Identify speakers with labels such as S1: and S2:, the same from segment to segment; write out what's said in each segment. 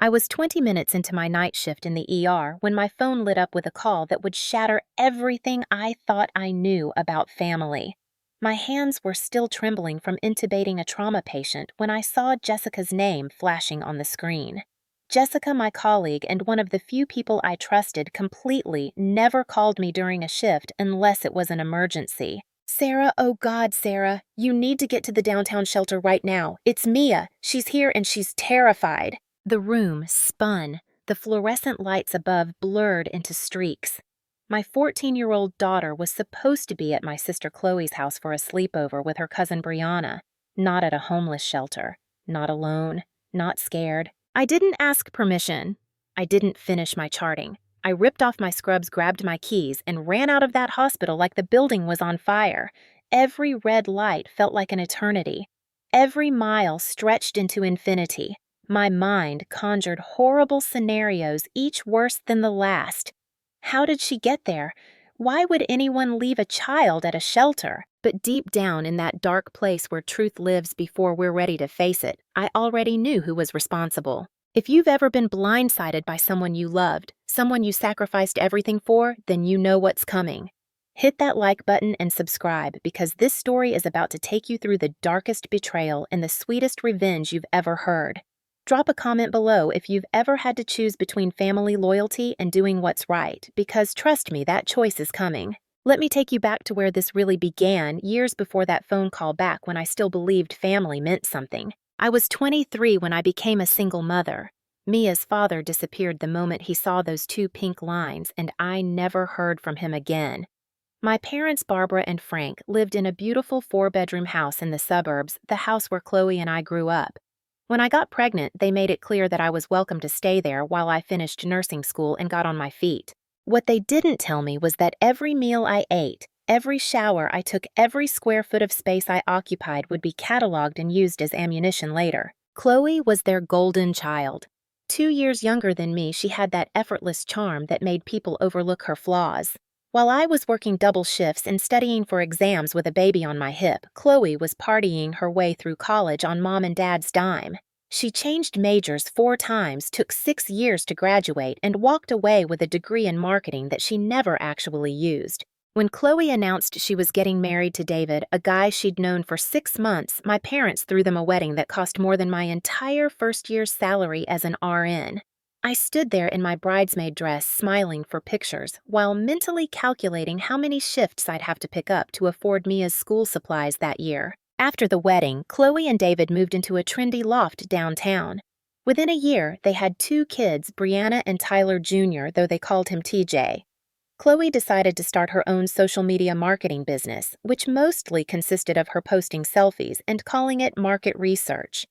S1: I was 20 minutes into my night shift in the ER when my phone lit up with a call that would shatter everything I thought I knew about family. My hands were still trembling from intubating a trauma patient when I saw Jessica's name flashing on the screen. Jessica, my colleague and one of the few people I trusted completely, never called me during a shift unless it was an emergency. "Sarah, oh God, Sarah, you need to get to the downtown shelter right now. It's Mia. She's here and she's terrified." The room spun. The fluorescent lights above blurred into streaks. My 14-year-old daughter was supposed to be at my sister Chloe's house for a sleepover with her cousin Brianna, not at a homeless shelter, not alone, not scared. I didn't ask permission. I didn't finish my charting. I ripped off my scrubs, grabbed my keys, and ran out of that hospital like the building was on fire. Every red light felt like an eternity. Every mile stretched into infinity. My mind conjured horrible scenarios, each worse than the last. How did she get there? Why would anyone leave a child at a shelter? But deep down in that dark place where truth lives before we're ready to face it, I already knew who was responsible. If you've ever been blindsided by someone you loved, someone you sacrificed everything for, then you know what's coming. Hit that like button and subscribe because this story is about to take you through the darkest betrayal and the sweetest revenge you've ever heard. Drop a comment below if you've ever had to choose between family loyalty and doing what's right, because trust me, that choice is coming. Let me take you back to where this really began, years before that phone call back when I still believed family meant something. I was 23 when I became a single mother. Mia's father disappeared the moment he saw those two pink lines, and I never heard from him again. My parents, Barbara and Frank, lived in a beautiful 4-bedroom house in the suburbs, the house where Chloe and I grew up. When I got pregnant, they made it clear that I was welcome to stay there while I finished nursing school and got on my feet. What they didn't tell me was that every meal I ate, every shower I took, every square foot of space I occupied would be cataloged and used as ammunition later. Chloe was their golden child. 2 years younger than me, she had that effortless charm that made people overlook her flaws. While I was working double shifts and studying for exams with a baby on my hip, Chloe was partying her way through college on mom and dad's dime. She changed majors 4 times, took 6 years to graduate, and walked away with a degree in marketing that she never actually used. When Chloe announced she was getting married to David, a guy she'd known for 6 months, my parents threw them a wedding that cost more than my entire first year's salary as an RN. I stood there in my bridesmaid dress, smiling for pictures, while mentally calculating how many shifts I'd have to pick up to afford Mia's school supplies that year. After the wedding, Chloe and David moved into a trendy loft downtown. Within a year, they had 2 kids, Brianna and Tyler Jr., though they called him TJ. Chloe decided to start her own social media marketing business, which mostly consisted of her posting selfies and calling it market research.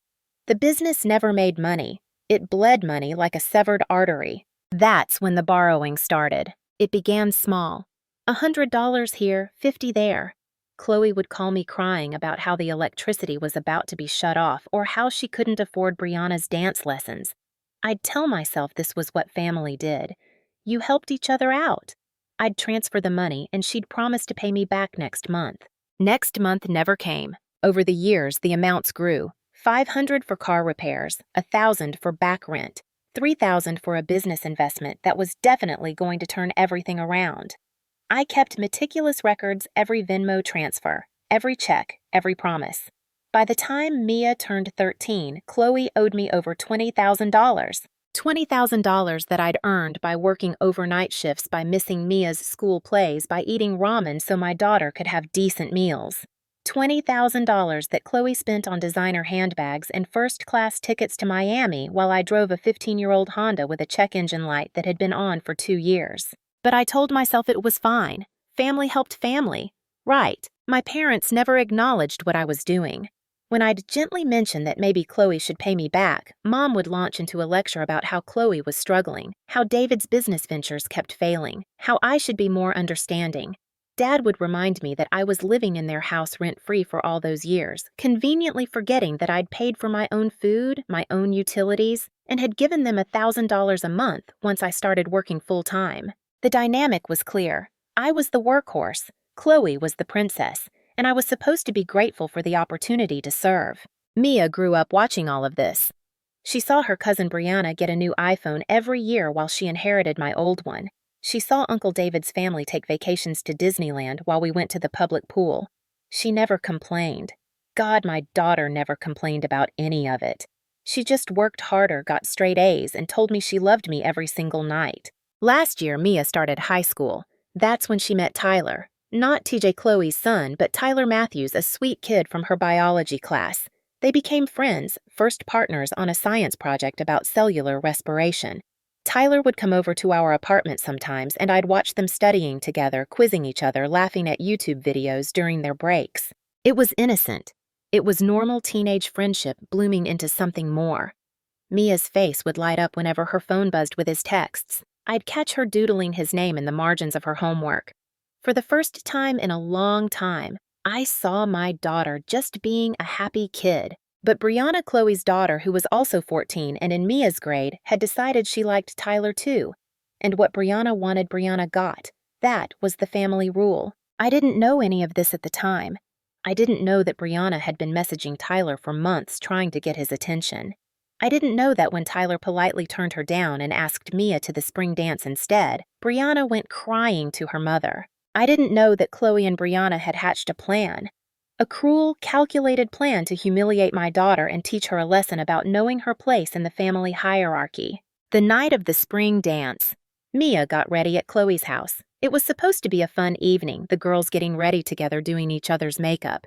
S1: The business never made money. It bled money like a severed artery. That's when the borrowing started. It began small. $100 here, $50 there. Chloe would call me crying about how the electricity was about to be shut off or how she couldn't afford Brianna's dance lessons. I'd tell myself this was what family did. You helped each other out. I'd transfer the money and she'd promise to pay me back next month. Next month never came. Over the years, the amounts grew. $500 for car repairs, $1,000 for back rent, $3,000 for a business investment that was definitely going to turn everything around. I kept meticulous records every Venmo transfer, every check, every promise. By the time Mia turned 13, Chloe owed me over $20,000. $20,000 that I'd earned by working overnight shifts, by missing Mia's school plays, by eating ramen so my daughter could have decent meals. $20,000 that Chloe spent on designer handbags and first-class tickets to Miami while I drove a 15-year-old Honda with a check engine light that had been on for 2 years. But I told myself it was fine. Family helped family. Right. My parents never acknowledged what I was doing. When I'd gently mention that maybe Chloe should pay me back, Mom would launch into a lecture about how Chloe was struggling, how David's business ventures kept failing, how I should be more understanding. Dad would remind me that I was living in their house rent-free for all those years, conveniently forgetting that I'd paid for my own food, my own utilities, and had given them $1,000 a month once I started working full-time. The dynamic was clear. I was the workhorse, Chloe was the princess, and I was supposed to be grateful for the opportunity to serve. Mia grew up watching all of this. She saw her cousin Brianna get a new iPhone every year while she inherited my old one. She saw Uncle David's family take vacations to Disneyland while we went to the public pool. She never complained. God, my daughter never complained about any of it. She just worked harder, got straight A's, and told me she loved me every single night. Last year, Mia started high school. That's when she met Tyler. Not TJ Chloe's son, but Tyler Matthews, a sweet kid from her biology class. They became friends, first partners on a science project about cellular respiration. Tyler would come over to our apartment sometimes, and I'd watch them studying together, quizzing each other, laughing at YouTube videos during their breaks. It was innocent. It was normal teenage friendship blooming into something more. Mia's face would light up whenever her phone buzzed with his texts. I'd catch her doodling his name in the margins of her homework. For the first time in a long time, I saw my daughter just being a happy kid. But Brianna, Chloe's daughter, who was also 14 and in Mia's grade, had decided she liked Tyler too. And what Brianna wanted, Brianna got. That was the family rule. I didn't know any of this at the time. I didn't know that Brianna had been messaging Tyler for months trying to get his attention. I didn't know that when Tyler politely turned her down and asked Mia to the spring dance instead, Brianna went crying to her mother. I didn't know that Chloe and Brianna had hatched a plan. A cruel, calculated plan to humiliate my daughter and teach her a lesson about knowing her place in the family hierarchy. The night of the spring dance, Mia got ready at Chloe's house. It was supposed to be a fun evening, the girls getting ready together doing each other's makeup.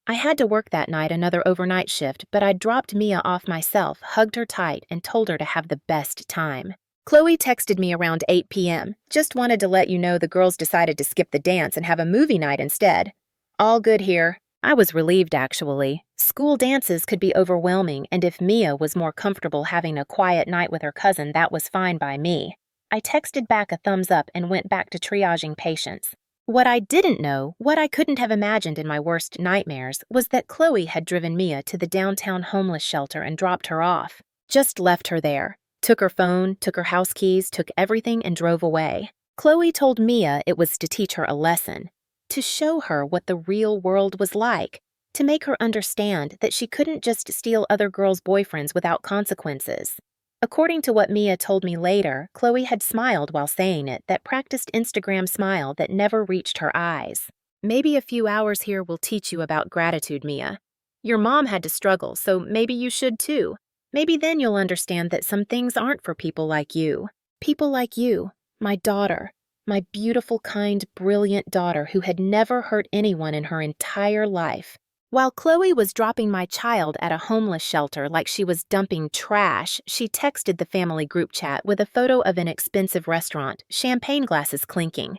S1: I had to work that night another overnight shift, but I dropped Mia off myself, hugged her tight, and told her to have the best time. Chloe texted me around 8 p.m. Just wanted to let you know the girls decided to skip the dance and have a movie night instead. All good here. I was relieved, actually. School dances could be overwhelming, and if Mia was more comfortable having a quiet night with her cousin, that was fine by me. I texted back a thumbs up and went back to triaging patients. What I didn't know, what I couldn't have imagined in my worst nightmares, was that Chloe had driven Mia to the downtown homeless shelter and dropped her off. Just left her there. Took her phone, took her house keys, took everything and drove away. Chloe told Mia it was to teach her a lesson, to show her what the real world was like, to make her understand that she couldn't just steal other girls' boyfriends without consequences. According to what Mia told me later, Chloe had smiled while saying it, that practiced Instagram smile that never reached her eyes. Maybe a few hours here will teach you about gratitude, Mia. Your mom had to struggle, so maybe you should too. Maybe then you'll understand that some things aren't for people like you. People like you, my daughter, my beautiful, kind, brilliant daughter who had never hurt anyone in her entire life. While Chloe was dropping my child at a homeless shelter like she was dumping trash, she texted the family group chat with a photo of an expensive restaurant, champagne glasses clinking,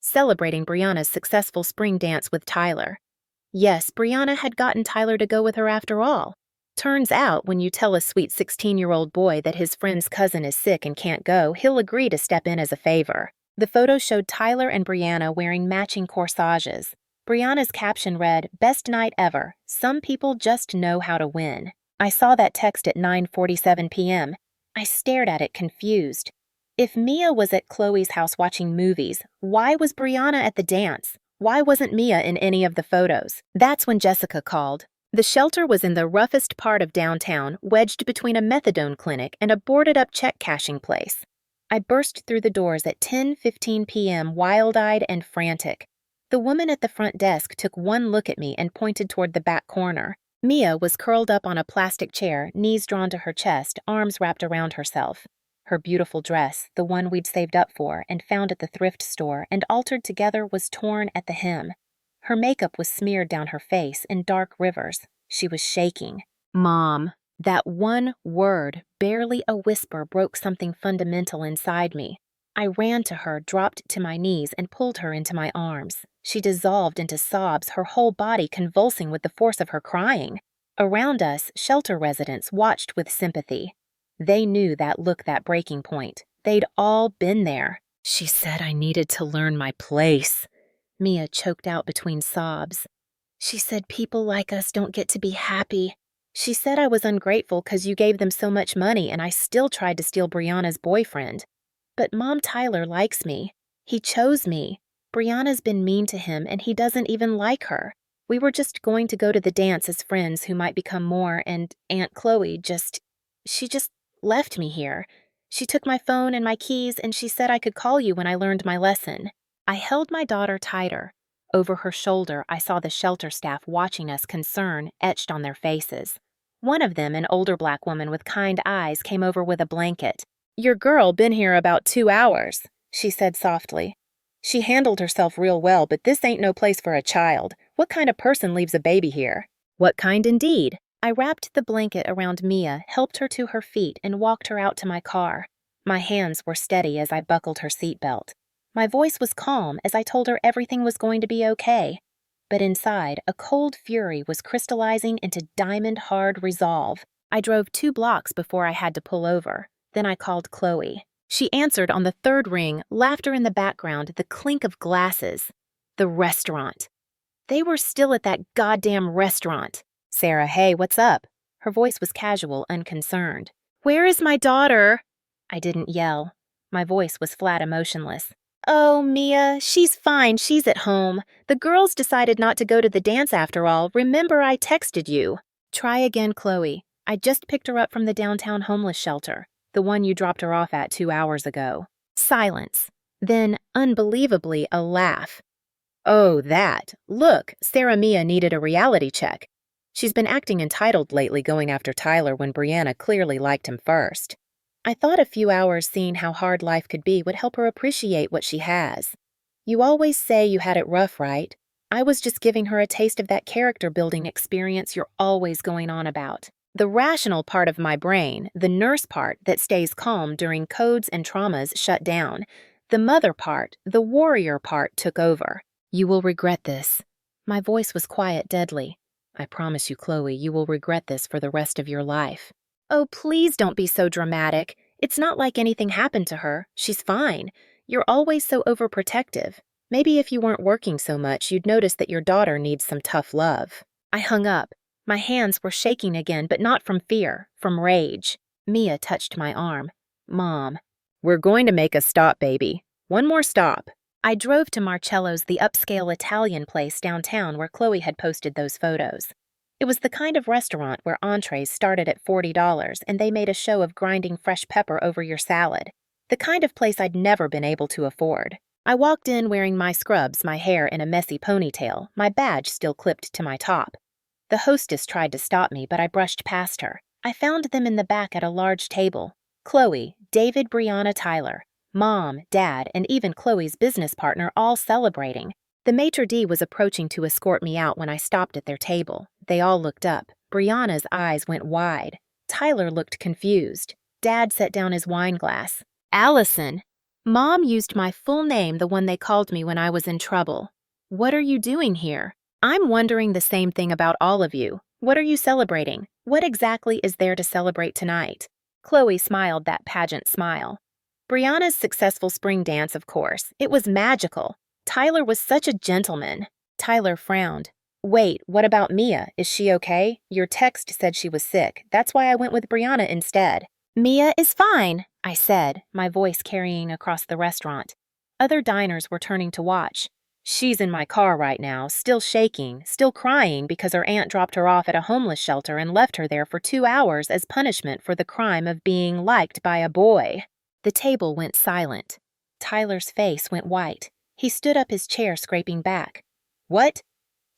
S1: celebrating Brianna's successful spring dance with Tyler. Yes, Brianna had gotten Tyler to go with her after all. Turns out, when you tell a sweet 16-year-old boy that his friend's cousin is sick and can't go, he'll agree to step in as a favor. The photo showed Tyler and Brianna wearing matching corsages. Brianna's caption read, "Best night ever. Some people just know how to win." I saw that text at 9:47 p.m. I stared at it confused. If Mia was at Chloe's house watching movies, why was Brianna at the dance? Why wasn't Mia in any of the photos? That's when Jessica called. The shelter was in the roughest part of downtown, wedged between a methadone clinic and a boarded-up check-cashing place. I burst through the doors at 10:15 p.m., wild-eyed and frantic. The woman at the front desk took one look at me and pointed toward the back corner. Mia was curled up on a plastic chair, knees drawn to her chest, arms wrapped around herself. Her beautiful dress, the one we'd saved up for and found at the thrift store and altered together, was torn at the hem. Her makeup was smeared down her face in dark rivers. She was shaking. Mom. That one word, barely a whisper, broke something fundamental inside me. I ran to her, dropped to my knees, and pulled her into my arms. She dissolved into sobs, her whole body convulsing with the force of her crying. Around us, shelter residents watched with sympathy. They knew that look, that breaking point. They'd all been there. She said I needed to learn my place. Mia choked out between sobs. She said people like us don't get to be happy. She said I was ungrateful because you gave them so much money and I still tried to steal Brianna's boyfriend. But Mom, Tyler likes me. He chose me. Brianna's been mean to him and he doesn't even like her. We were just going to go to the dance as friends who might become more, and Aunt Chloe just... She just left me here. She took my phone and my keys, and she said I could call you when I learned my lesson. I held my daughter tighter. Over her shoulder, I saw the shelter staff watching us, concern etched on their faces. One of them, an older black woman with kind eyes, came over with a blanket. "Your girl been here about 2 hours," she said softly. "She handled herself real well, but this ain't no place for a child. What kind of person leaves a baby here?" "What kind indeed?" I wrapped the blanket around Mia, helped her to her feet, and walked her out to my car. My hands were steady as I buckled her seatbelt. My voice was calm as I told her everything was going to be okay. But inside, a cold fury was crystallizing into diamond-hard resolve. I drove 2 blocks before I had to pull over. Then I called Chloe. She answered on the 3rd ring, laughter in the background, the clink of glasses. The restaurant. They were still at that goddamn restaurant. "Sarah, hey, what's up?" Her voice was casual, unconcerned. "Where is my daughter?" I didn't yell. My voice was flat, emotionless. "Oh, Mia, she's fine. She's at home. The girls decided not to go to the dance after all. Remember I texted you." "Try again, Chloe. I just picked her up from the downtown homeless shelter, the one you dropped her off at 2 hours ago." Silence. Then, unbelievably, a laugh. "Oh, that. Look, Sarah Mia needed a reality check. She's been acting entitled lately, going after Tyler when Brianna clearly liked him first. I thought a few hours seeing how hard life could be would help her appreciate what she has. You always say you had it rough, right? I was just giving her a taste of that character-building experience you're always going on about. The rational part of my brain, the nurse part that stays calm during codes and traumas, shut down. The mother part, the warrior part, took over. "You will regret this." My voice was quiet, deadly. "I promise you, Chloe, you will regret this for the rest of your life." "Oh, please don't be so dramatic. It's not like anything happened to her. She's fine. You're always so overprotective. Maybe if you weren't working so much, you'd notice that your daughter needs some tough love." I hung up. My hands were shaking again, but not from fear, from rage. Mia touched my arm. "Mom." "We're going to make a stop, baby. One more stop." I drove to Marcello's, the upscale Italian place downtown where Chloe had posted those photos. It was the kind of restaurant where entrees started at $40 and they made a show of grinding fresh pepper over your salad. The kind of place I'd never been able to afford. I walked in wearing my scrubs, my hair in a messy ponytail, my badge still clipped to my top. The hostess tried to stop me, but I brushed past her. I found them in the back at a large table. Chloe, David, Brianna, Tyler. Mom, Dad, and even Chloe's business partner all celebrating. The maitre d' was approaching to escort me out when I stopped at their table. They all looked up. Brianna's eyes went wide. Tyler looked confused. Dad set down his wine glass. "Allison." Mom used my full name, the one they called me when I was in trouble. "What are you doing here?" "I'm wondering the same thing about all of you. What are you celebrating? What exactly is there to celebrate tonight?" Chloe smiled that pageant smile. "Brianna's successful spring dance, of course. It was magical. Tyler was such a gentleman." Tyler frowned. "Wait, what about Mia? Is she okay? Your text said she was sick. That's why I went with Brianna instead." "Mia is fine," I said, my voice carrying across the restaurant. Other diners were turning to watch. "She's in my car right now, still shaking, still crying because her aunt dropped her off at a homeless shelter and left her there for 2 hours as punishment for the crime of being liked by a boy." The table went silent. Tyler's face went white. He stood up his chair, scraping back. "What?"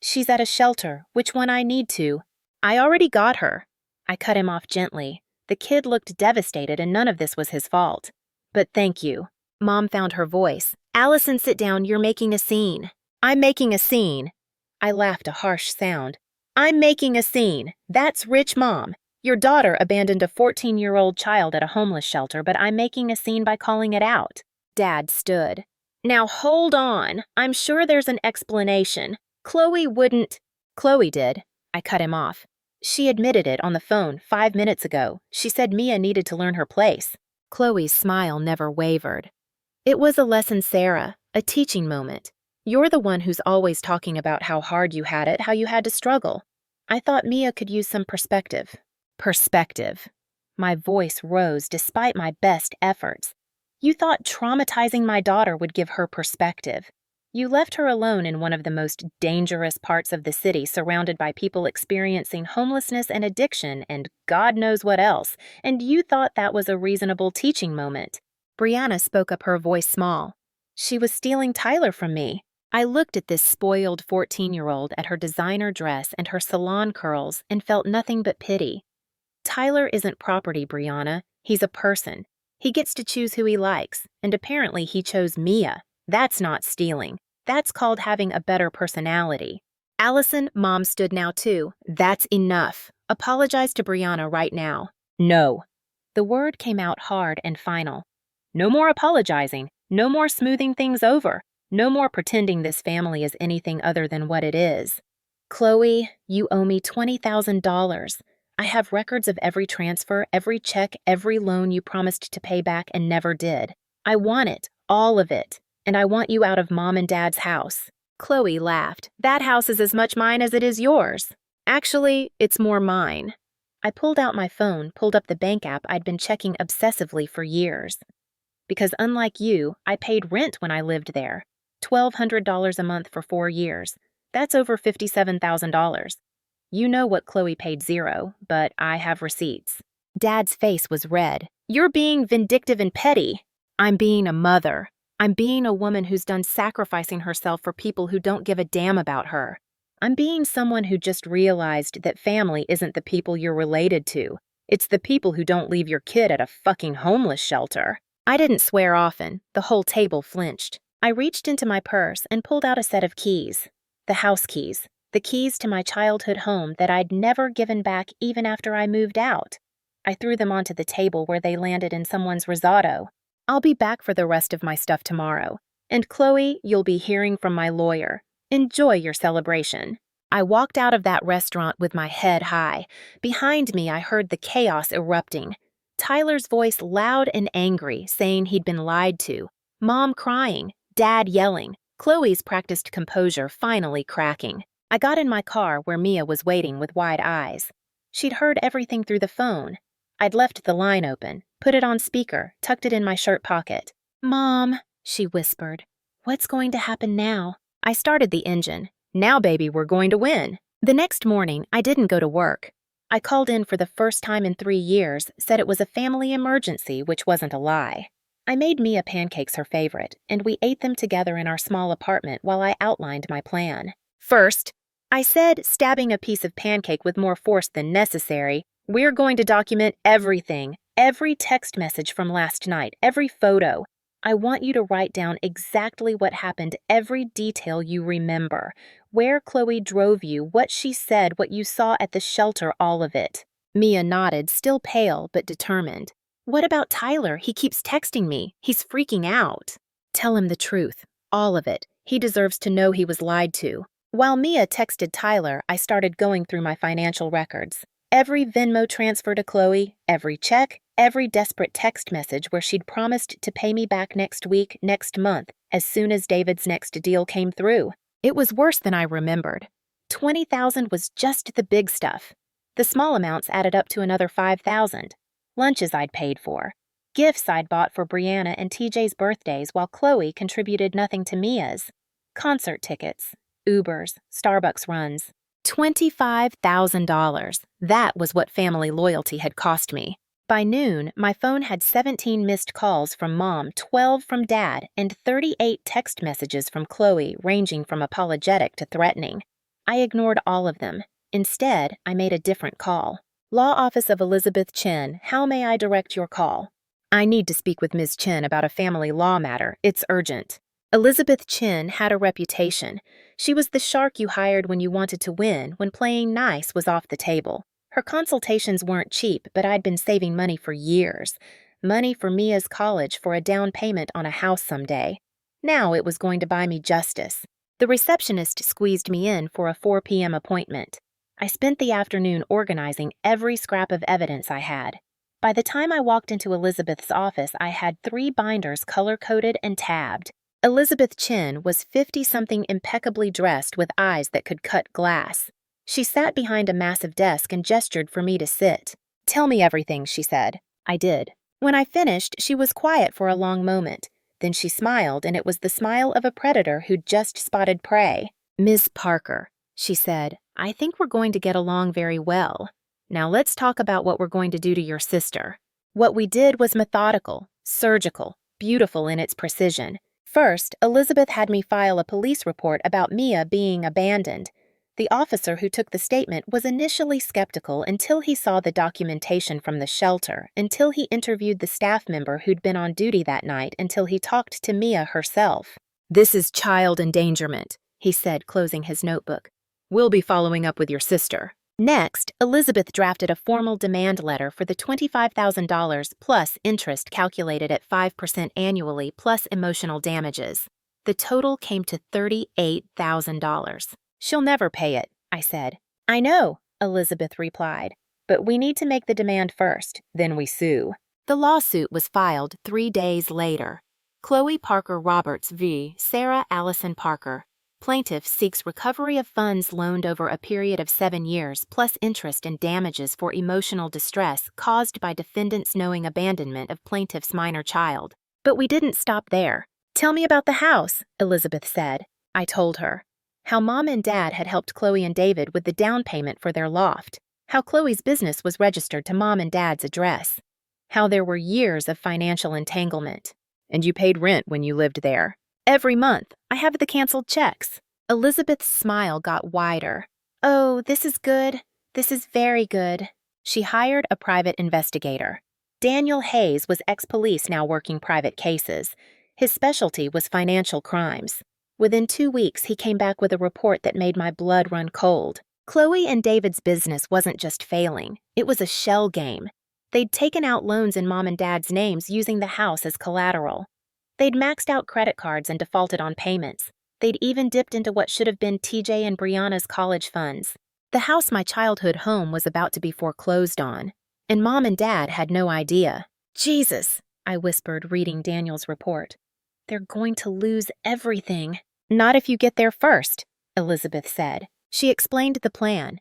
S1: "She's at a shelter. Which one I need to?" "I already got her." I cut him off gently. The kid looked devastated and none of this was his fault. "But thank you." Mom found her voice. "Allison, sit down. You're making a scene." "I'm making a scene." I laughed a harsh sound. "I'm making a scene. That's rich, Mom. Your daughter abandoned a 14-year-old child at a homeless shelter, but I'm making a scene by calling it out." Dad stood. "Now hold on. I'm sure there's an explanation. Chloe wouldn't—" "Chloe did." I cut him off. "She admitted it on the phone 5 minutes ago. She said Mia needed to learn her place." Chloe's smile never wavered. "It was a lesson, Sarah, a teaching moment. You're the one who's always talking about how hard you had it, how you had to struggle. I thought Mia could use some perspective." Perspective. My voice rose despite my best efforts. "You thought traumatizing my daughter would give her perspective. You left her alone in one of the most dangerous parts of the city, surrounded by people experiencing homelessness and addiction and God knows what else, and you thought that was a reasonable teaching moment. Brianna spoke up, her voice small. She was stealing Tyler from me. I looked at this spoiled 14-year-old, at her designer dress and her salon curls, and felt nothing but pity. Tyler isn't property, Brianna. He's a person. He gets to choose who he likes, and apparently he chose Mia. That's not stealing. That's called having a better personality. Allison, Mom stood now too. That's enough. Apologize to Brianna right now. No. The word came out hard and final. No more apologizing. No more smoothing things over. No more pretending this family is anything other than what it is. Chloe, you owe me $20,000. I have records of every transfer, every check, every loan you promised to pay back and never did. I want it, all of it, and I want you out of Mom and Dad's house. Chloe laughed. That house is as much mine as it is yours. Actually, it's more mine. I pulled out my phone, pulled up the bank app I'd been checking obsessively for years. Because unlike you, I paid rent when I lived there. $1,200 a month for 4 years. That's over $57,000. You know what Chloe paid zero, but I have receipts. Dad's face was red. You're being vindictive and petty. I'm being a mother. I'm being a woman who's done sacrificing herself for people who don't give a damn about her. I'm being someone who just realized that family isn't the people you're related to. It's the people who don't leave your kid at a fucking homeless shelter. I didn't swear often. The whole table flinched. I reached into my purse and pulled out a set of keys. The house keys. The keys to my childhood home that I'd never given back even after I moved out. I threw them onto the table where they landed in someone's risotto. I'll be back for the rest of my stuff tomorrow. And Chloe, you'll be hearing from my lawyer. Enjoy your celebration. I walked out of that restaurant with my head high. Behind me, I heard the chaos erupting. Tyler's voice loud and angry, saying he'd been lied to. Mom crying, Dad yelling, Chloe's practiced composure finally cracking. I got in my car where Mia was waiting with wide eyes. She'd heard everything through the phone. I'd left the line open, put it on speaker, tucked it in my shirt pocket. Mom, she whispered. What's going to happen now? I started the engine. Now, baby, we're going to win. The next morning, I didn't go to work. I called in for the first time in 3 years, said it was a family emergency, which wasn't a lie. I made Mia pancakes her favorite, and we ate them together in our small apartment while I outlined my plan. First, I said, stabbing a piece of pancake with more force than necessary, we're going to document everything, every text message from last night, every photo. I want you to write down exactly what happened, every detail you remember, where Chloe drove you, what she said, what you saw at the shelter, all of it. Mia nodded, still pale but determined. What about Tyler? He keeps texting me. He's freaking out. Tell him the truth, all of it. He deserves to know he was lied to. While Mia texted Tyler, I started going through my financial records. Every Venmo transfer to Chloe, every check, every desperate text message where she'd promised to pay me back next week, next month, as soon as David's next deal came through. It was worse than I remembered. $20,000 was just the big stuff. The small amounts added up to another $5,000. Lunches I'd paid for. Gifts I'd bought for Brianna and TJ's birthdays while Chloe contributed nothing to Mia's. Concert tickets. Ubers, Starbucks runs. $25,000. That was what family loyalty had cost me. By noon, my phone had 17 missed calls from Mom, 12 from Dad, and 38 text messages from Chloe ranging from apologetic to threatening. I ignored all of them. Instead, I made a different call. Law Office of Elizabeth Chen, how may I direct your call? I need to speak with Ms. Chen about a family law matter. It's urgent. Elizabeth Chen had a reputation. She was the shark you hired when you wanted to win, when playing nice was off the table. Her consultations weren't cheap, but I'd been saving money for years. Money for Mia's college, for a down payment on a house someday. Now it was going to buy me justice. The receptionist squeezed me in for a 4 p.m. appointment. I spent the afternoon organizing every scrap of evidence I had. By the time I walked into Elizabeth's office, I had 3 binders color-coded and tabbed. Elizabeth Chen was 50-something impeccably dressed with eyes that could cut glass. She sat behind a massive desk and gestured for me to sit. Tell me everything, she said. I did. When I finished, she was quiet for a long moment. Then she smiled, and it was the smile of a predator who'd just spotted prey. "Miss Parker," she said, "I think we're going to get along very well. Now let's talk about what we're going to do to your sister." What we did was methodical, surgical, beautiful in its precision. First, Elizabeth had me file a police report about Mia being abandoned. The officer who took the statement was initially skeptical until he saw the documentation from the shelter, until he interviewed the staff member who'd been on duty that night, until he talked to Mia herself. "This is child endangerment," he said, closing his notebook. "We'll be following up with your sister." Next, Elizabeth drafted a formal demand letter for the $25,000 plus interest calculated at 5% annually plus emotional damages. The total came to $38,000. "She'll never pay it," I said. "I know," Elizabeth replied, "but we need to make the demand first, then we sue." The lawsuit was filed 3 days later. Chloe Parker Roberts v. Sarah Allison Parker. Plaintiff seeks recovery of funds loaned over a period of 7 years plus interest and damages for emotional distress caused by defendant's knowing abandonment of plaintiff's minor child. But we didn't stop there. "Tell me about the house," Elizabeth said. I told her. How Mom and Dad had helped Chloe and David with the down payment for their loft. How Chloe's business was registered to Mom and Dad's address. How there were years of financial entanglement. "And you paid rent when you lived there?" "Every month. I have the canceled checks." Elizabeth's smile got wider. "Oh, this is good. This is very good." She hired a private investigator. Daniel Hayes was ex-police now working private cases. His specialty was financial crimes. Within 2 weeks, he came back with a report that made my blood run cold. Chloe and David's business wasn't just failing. It was a shell game. They'd taken out loans in Mom and Dad's names using the house as collateral. They'd maxed out credit cards and defaulted on payments. They'd even dipped into what should have been TJ and Brianna's college funds. The house, my childhood home, was about to be foreclosed on. And Mom and Dad had no idea. "Jesus," I whispered, reading Daniel's report. "They're going to lose everything." "Not if you get there first," Elizabeth said. She explained the plan.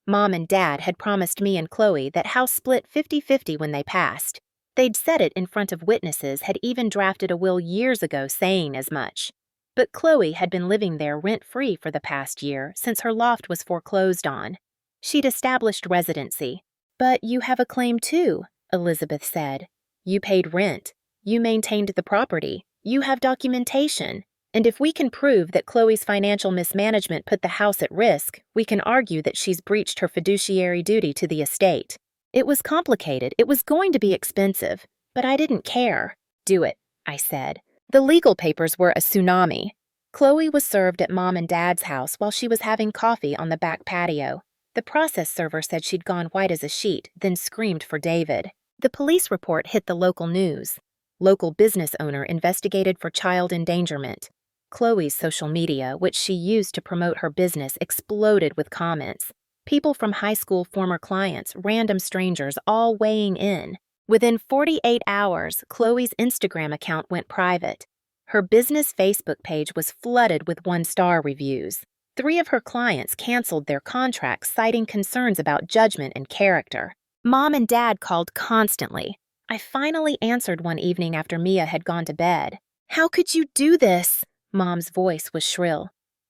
S1: Mom and Dad had promised me and Chloe that house split 50-50 when they passed. They'd said it in front of witnesses, had even drafted a will years ago saying as much. But Chloe had been living there rent-free for the past year since her loft was foreclosed on. She'd established residency. "But you have a claim too," Elizabeth said. "You paid rent. You maintained the property. You have documentation. And if we can prove that Chloe's financial mismanagement put the house at risk, we can argue that she's breached her fiduciary duty to the estate." It was complicated. It was going to be expensive. But I didn't care. "Do it," I said. The legal papers were a tsunami. Chloe was served at Mom and Dad's house while she was having coffee on the back patio. The process server said she'd gone white as a sheet, then screamed for David. The police report hit the local news. Local business owner investigated for child endangerment. Chloe's social media, which she used to promote her business, exploded with comments. People from high school former clients, random strangers, all weighing in. Within 48 hours, Chloe's Instagram account went private. Her business Facebook page was flooded with 1-star reviews. 3 of her clients canceled their contracts, citing concerns about judgment and character. Mom and Dad called constantly. I finally answered one evening after Mia had gone to bed. "How could you do this?" Mom's voice was shrill.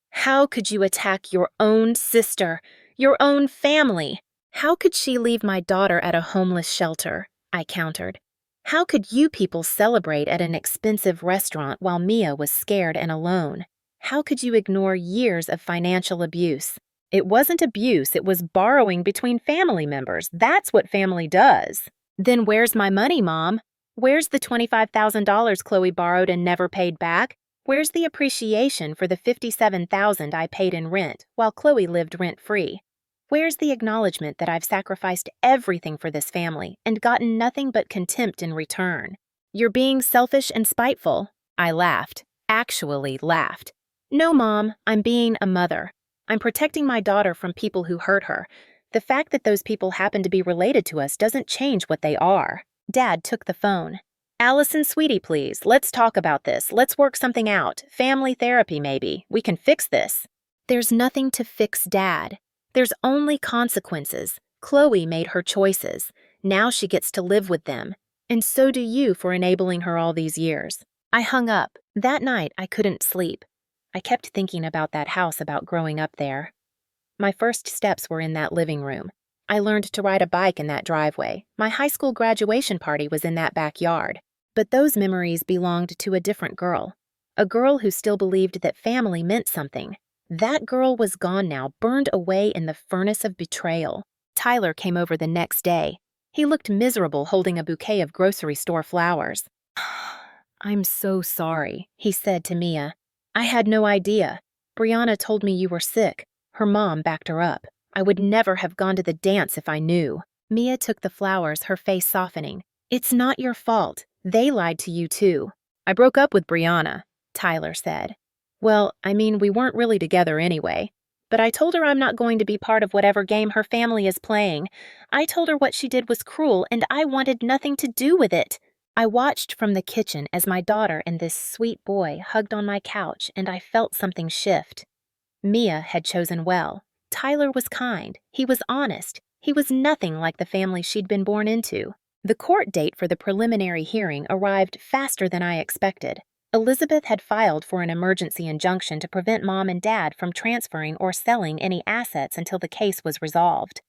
S1: "How could you attack your own sister, your own family? How could she leave my daughter at a homeless shelter?" I countered. "How could you people celebrate at an expensive restaurant while Mia was scared and alone? How could you ignore years of financial abuse?" "It wasn't abuse, it was borrowing between family members. That's what family does." "Then where's my money, Mom? Where's the $25,000 Chloe borrowed and never paid back? Where's the appreciation for the $57,000 I paid in rent while Chloe lived rent-free? Where's the acknowledgement that I've sacrificed everything for this family and gotten nothing but contempt in return?" "You're being selfish and spiteful." I laughed, actually laughed. "No, Mom, I'm being a mother. I'm protecting my daughter from people who hurt her. The fact that those people happen to be related to us doesn't change what they are." Dad took the phone. "Allison, sweetie, please, let's talk about this. Let's work something out. Family therapy, maybe. We can fix this." "There's nothing to fix, Dad. There's only consequences. Chloe made her choices. Now she gets to live with them. And so do you for enabling her all these years." I hung up. That night, I couldn't sleep. I kept thinking about that house, about growing up there. My first steps were in that living room. I learned to ride a bike in that driveway. My high school graduation party was in that backyard. But those memories belonged to a different girl. A girl who still believed that family meant something. That girl was gone now, burned away in the furnace of betrayal. Tyler came over the next day. He looked miserable holding a bouquet of grocery store flowers. "I'm so sorry," he said to Mia. "I had no idea. Brianna told me you were sick. Her mom backed her up. I would never have gone to the dance if I knew." Mia took the flowers, her face softening. "It's not your fault. They lied to you too." "I broke up with Brianna," Tyler said. "Well, I mean, we weren't really together anyway. But I told her I'm not going to be part of whatever game her family is playing. I told her what she did was cruel, and I wanted nothing to do with it." I watched from the kitchen as my daughter and this sweet boy hugged on my couch, and I felt something shift. Mia had chosen well. Tyler was kind. He was honest. He was nothing like the family she'd been born into. The court date for the preliminary hearing arrived faster than I expected. Elizabeth had filed for an emergency injunction to prevent Mom and Dad from transferring or selling any assets until the case was resolved.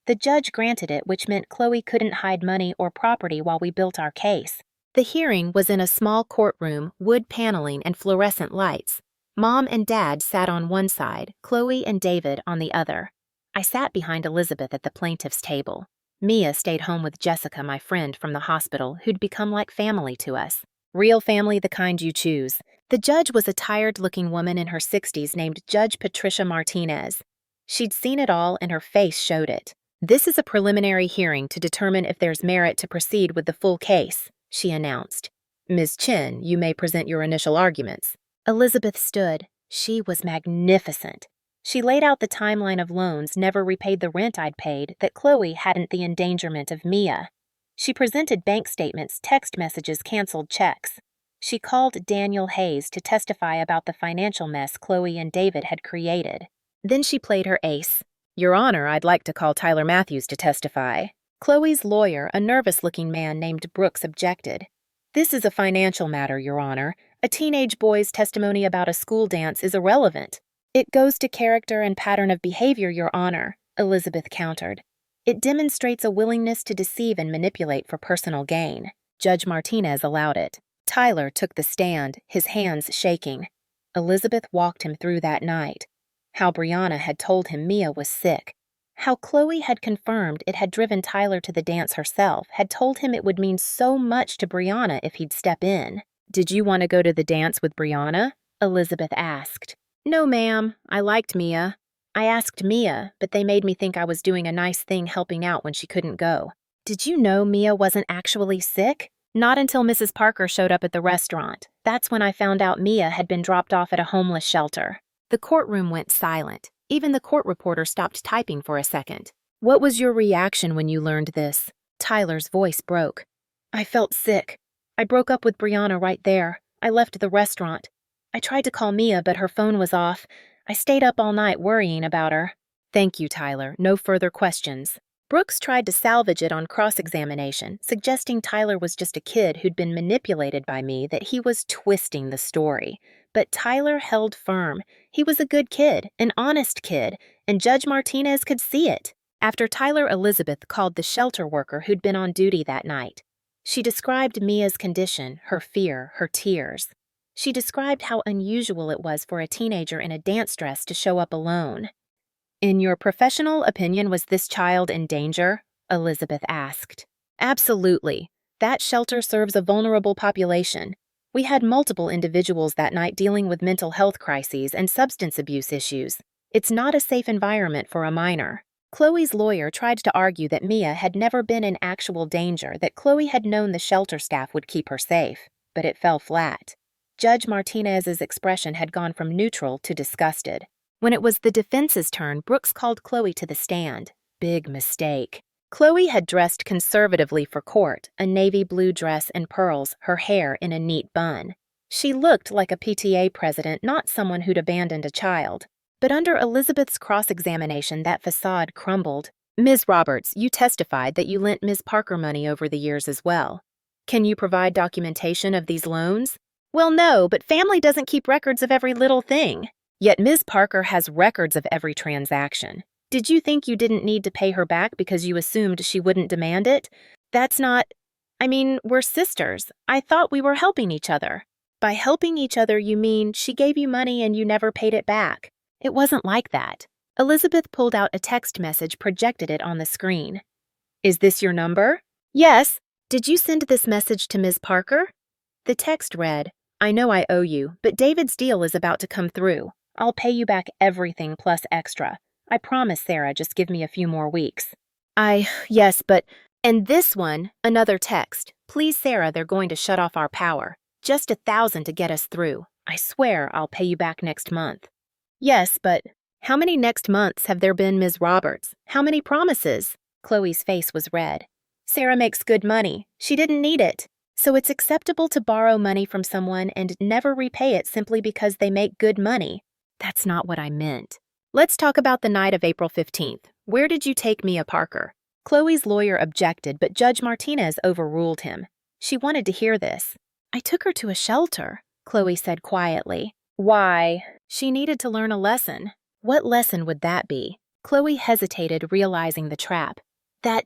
S1: The judge granted it, which meant Chloe couldn't hide money or property while we built our case. The hearing was in a small courtroom, wood paneling and fluorescent lights. Mom and Dad sat on one side, Chloe and David on the other. I sat behind Elizabeth at the plaintiff's table. Mia stayed home with Jessica, my friend from the hospital, who'd become like family to us. Real family, the kind you choose. The judge was a tired-looking woman in her 60s named Judge Patricia Martinez. She'd seen it all and her face showed it. "This is a preliminary hearing to determine if there's merit to proceed with the full case," she announced. "Ms. Chin, you may present your initial arguments." Elizabeth stood. She was magnificent. She laid out the timeline of loans never repaid the rent I'd paid, that Chloe hadn't the endangerment of Mia. She presented bank statements, text messages, canceled checks. She called Daniel Hayes to testify about the financial mess Chloe and David had created. Then she played her ace. "Your Honor, I'd like to call Tyler Matthews to testify." Chloe's lawyer, a nervous-looking man named Brooks, objected. "This is a financial matter, Your Honor. A teenage boy's testimony about a school dance is irrelevant." "It goes to character and pattern of behavior, Your Honor," Elizabeth countered. "It demonstrates a willingness to deceive and manipulate for personal gain." Judge Martinez allowed it. Tyler took the stand, his hands shaking. Elizabeth walked him through that night. How Brianna had told him Mia was sick. How Chloe had confirmed it had driven Tyler to the dance herself, had told him it would mean so much to Brianna if he'd step in. "Did you want to go to the dance with Brianna?" Elizabeth asked. "No, ma'am. I liked Mia. I asked Mia, but they made me think I was doing a nice thing helping out when she couldn't go." "Did you know Mia wasn't actually sick?" "Not until Mrs. Parker showed up at the restaurant. That's when I found out Mia had been dropped off at a homeless shelter." The courtroom went silent. Even the court reporter stopped typing for a second. "What was your reaction when you learned this?" Tyler's voice broke. "I felt sick. I broke up with Brianna right there. I left the restaurant. I tried to call Mia, but her phone was off. I stayed up all night worrying about her." "Thank you, Tyler. No further questions." Brooks tried to salvage it on cross-examination, suggesting Tyler was just a kid who'd been manipulated by me, that he was twisting the story. But Tyler held firm. He was a good kid, an honest kid, and Judge Martinez could see it. After Tyler, Elizabeth called the shelter worker who'd been on duty that night. She described Mia's condition, her fear, her tears. She described how unusual it was for a teenager in a dance dress to show up alone. "In your professional opinion, was this child in danger?" Elizabeth asked. "Absolutely. That shelter serves a vulnerable population. We had multiple individuals that night dealing with mental health crises and substance abuse issues. It's not a safe environment for a minor." Chloe's lawyer tried to argue that Mia had never been in actual danger, that Chloe had known the shelter staff would keep her safe, but it fell flat. Judge Martinez's expression had gone from neutral to disgusted. When it was the defense's turn, Brooks called Chloe to the stand. Big mistake. Chloe had dressed conservatively for court, a navy blue dress and pearls, her hair in a neat bun. She looked like a PTA president, not someone who'd abandoned a child. But under Elizabeth's cross-examination, that facade crumbled. "Ms. Roberts, you testified that you lent Ms. Parker money over the years as well. Can you provide documentation of these loans?" Well, no, but family doesn't keep records of every little thing. Yet Ms. Parker has records of every transaction. Did you think you didn't need to pay her back because you assumed she wouldn't demand it? That's not. I mean, we're sisters. I thought we were helping each other. By helping each other, you mean she gave you money and you never paid it back. It wasn't like that. Elizabeth pulled out a text message, projected it on the screen. Is this your number? Yes. Did you send this message to Ms. Parker? The text read, I know I owe you, but David's deal is about to come through. I'll pay you back everything plus extra. I promise, Sarah, just give me a few more weeks. Yes, but... And this one, another text. Please, Sarah, they're going to shut off our power. Just $1,000 to get us through. I swear I'll pay you back next month. Yes, but how many next months have there been, Ms. Roberts? How many promises? Chloe's face was red. Sarah makes good money. She didn't need it. So it's acceptable to borrow money from someone and never repay it simply because they make good money. That's not what I meant. Let's talk about the night of April 15th. Where did you take Mia Parker? Chloe's lawyer objected, but Judge Martinez overruled him. She wanted to hear this. I took her to a shelter, Chloe said quietly. Why? She needed to learn a lesson. What lesson would that be? Chloe hesitated, realizing the trap. That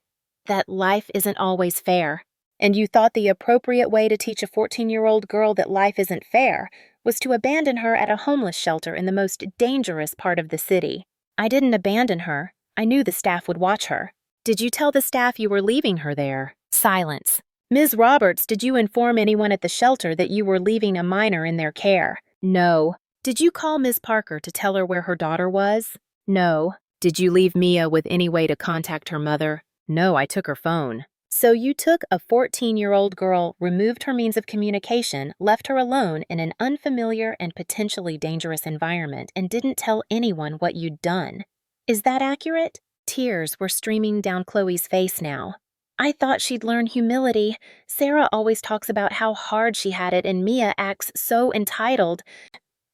S1: life isn't always fair. And you thought the appropriate way to teach a 14-year-old girl that life isn't fair was to abandon her at a homeless shelter in the most dangerous part of the city. I didn't abandon her. I knew the staff would watch her. Did you tell the staff you were leaving her there? Silence. Ms. Roberts, did you inform anyone at the shelter that you were leaving a minor in their care? No. Did you call Ms. Parker to tell her where her daughter was? No. Did you leave Mia with any way to contact her mother? No, I took her phone. So you took a 14-year-old girl, removed her means of communication, left her alone in an unfamiliar and potentially dangerous environment, and didn't tell anyone what you'd done. Is that accurate? Tears were streaming down Chloe's face now. I thought she'd learn humility. Sarah always talks about how hard she had it, and Mia acts so entitled.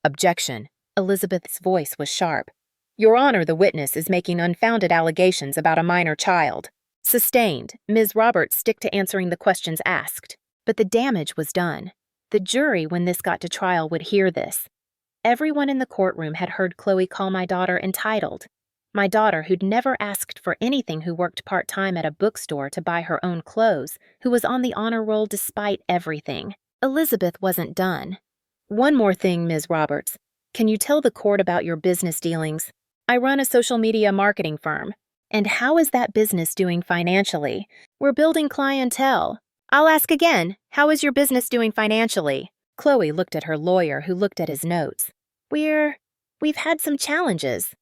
S1: Objection. Elizabeth's voice was sharp. Your Honor, the witness is making unfounded allegations about a minor child. Sustained. Ms. Roberts, stick to answering the questions asked. But the damage was done. The jury, when this got to trial, would hear this. Everyone in the courtroom had heard Chloe call my daughter entitled. My daughter, who'd never asked for anything, who worked part-time at a bookstore to buy her own clothes, who was on the honor roll despite everything. Elizabeth wasn't done. One more thing, Ms. Roberts. Can you tell the court about your business dealings? I run a social media marketing firm. And how is that business doing financially? We're building clientele. I'll ask again, how is your business doing financially? Chloe looked at her lawyer, who looked at his notes. We've had some challenges.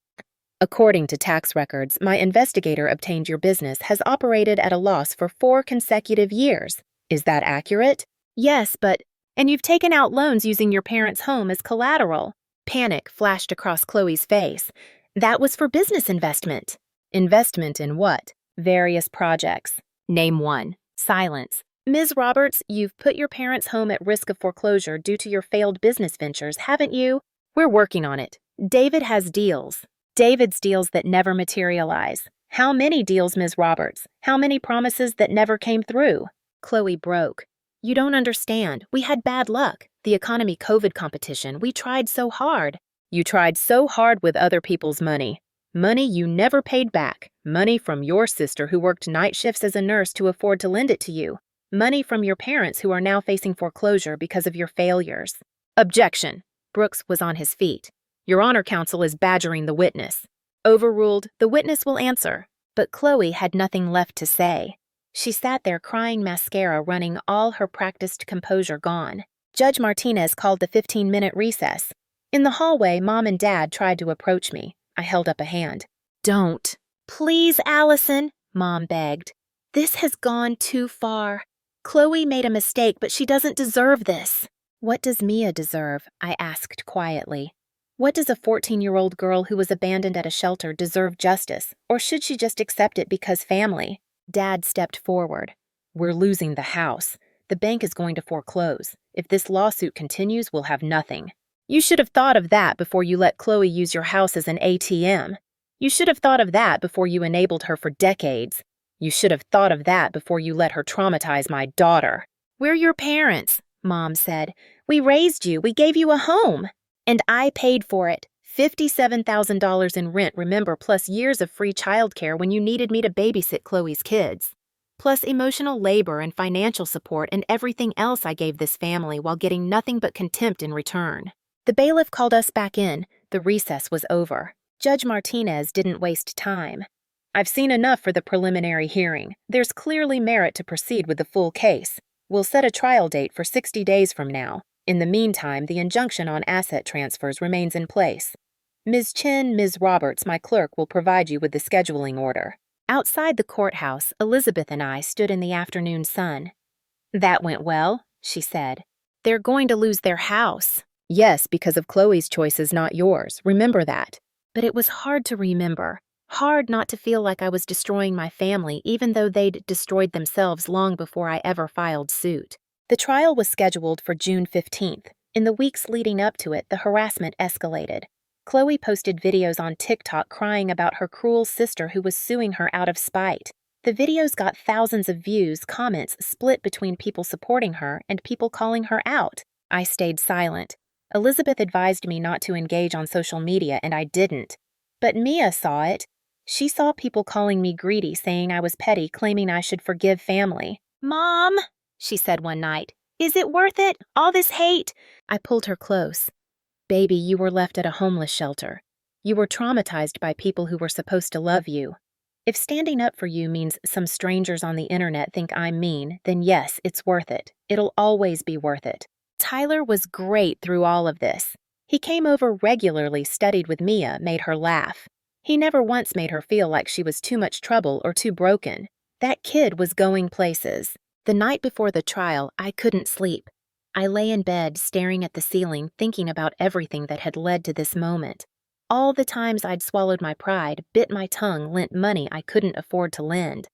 S1: According to tax records, my investigator obtained your business has operated at a loss for 4 consecutive years. Is that accurate? Yes, and you've taken out loans using your parents' home as collateral. Panic flashed across Chloe's face. That was for business investment. Investment in what? Various projects. Name one. Silence. Ms. Roberts, you've put your parents' home at risk of foreclosure due to your failed business ventures, haven't you? We're working on it. David has deals. David's deals that never materialize. How many deals, Ms. Roberts? How many promises that never came through? Chloe broke. You don't understand. We had bad luck. The economy COVID competition. We tried so hard. You tried so hard with other people's money. Money you never paid back. Money from your sister who worked night shifts as a nurse to afford to lend it to you. Money from your parents who are now facing foreclosure because of your failures. Objection. Brooks was on his feet. Your Honor, counsel is badgering the witness. Overruled. The witness will answer. But Chloe had nothing left to say. She sat there crying mascara running, all her practiced composure gone. Judge Martinez called the 15-minute recess. In the hallway, Mom and Dad tried to approach me. I held up a hand. Don't. Please, Allison, Mom begged. This has gone too far. Chloe made a mistake, but she doesn't deserve this. What does Mia deserve? I asked quietly. What does a 14-year-old girl who was abandoned at a shelter deserve justice, or should she just accept it because family? Dad stepped forward. We're losing the house. The bank is going to foreclose. If this lawsuit continues, we'll have nothing. You should have thought of that before you let Chloe use your house as an ATM. You should have thought of that before you enabled her for decades. You should have thought of that before you let her traumatize my daughter. We're your parents, Mom said. We raised you. We gave you a home. And I paid for it. $57,000 in rent, remember, plus years of free childcare when you needed me to babysit Chloe's kids. Plus emotional labor and financial support and everything else I gave this family while getting nothing but contempt in return. The bailiff called us back in. The recess was over. Judge Martinez didn't waste time. I've seen enough for the preliminary hearing. There's clearly merit to proceed with the full case. We'll set a trial date for 60 days from now. In the meantime, the injunction on asset transfers remains in place. Ms. Chen, Ms. Roberts, my clerk, will provide you with the scheduling order. Outside the courthouse, Elizabeth and I stood in the afternoon sun. That went well, she said. They're going to lose their house. Yes, because of Chloe's choices, not yours. Remember that. But it was hard to remember. Hard not to feel like I was destroying my family, even though they'd destroyed themselves long before I ever filed suit. The trial was scheduled for June 15th. In the weeks leading up to it, the harassment escalated. Chloe posted videos on TikTok crying about her cruel sister who was suing her out of spite. The videos got thousands of views, comments split between people supporting her and people calling her out. I stayed silent. Elizabeth advised me not to engage on social media, and I didn't. But Mia saw it. She saw people calling me greedy, saying I was petty, claiming I should forgive family. "Mom," she said one night, "is it worth it? All this hate?" I pulled her close. "Baby, you were left at a homeless shelter. You were traumatized by people who were supposed to love you. If standing up for you means some strangers on the internet think I'm mean, then yes, it's worth it. It'll always be worth it." Tyler was great through all of this. He came over regularly, studied with Mia, made her laugh. He never once made her feel like she was too much trouble or too broken. That kid was going places. The night before the trial, I couldn't sleep. I lay in bed, staring at the ceiling, thinking about everything that had led to this moment. All the times I'd swallowed my pride, bit my tongue, lent money I couldn't afford to lend.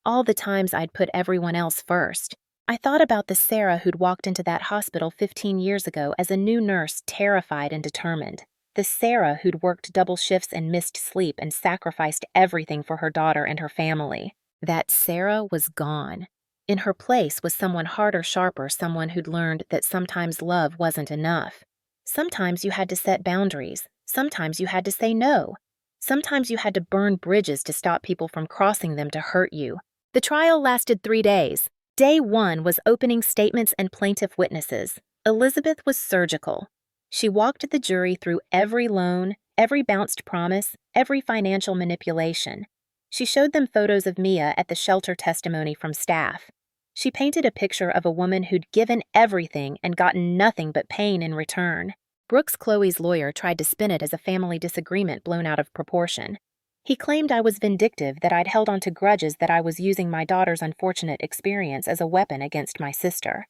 S1: All the times I'd put everyone else first. I thought about the Sarah who'd walked into that hospital 15 years ago as a new nurse, terrified and determined. The Sarah who'd worked double shifts and missed sleep and sacrificed everything for her daughter and her family. That Sarah was gone. In her place was someone harder, sharper, someone who'd learned that sometimes love wasn't enough. Sometimes you had to set boundaries. Sometimes you had to say no. Sometimes you had to burn bridges to stop people from crossing them to hurt you. The trial lasted 3 days. Day 1 was opening statements and plaintiff witnesses. Elizabeth was surgical. She walked the jury through every loan, every bounced promise, every financial manipulation. She showed them photos of Mia at the shelter testimony from staff. She painted a picture of a woman who'd given everything and gotten nothing but pain in return. Brooks, Chloe's lawyer, tried to spin it as a family disagreement blown out of proportion. He claimed I was vindictive, that I'd held on to grudges, that I was using my daughter's unfortunate experience as a weapon against my sister.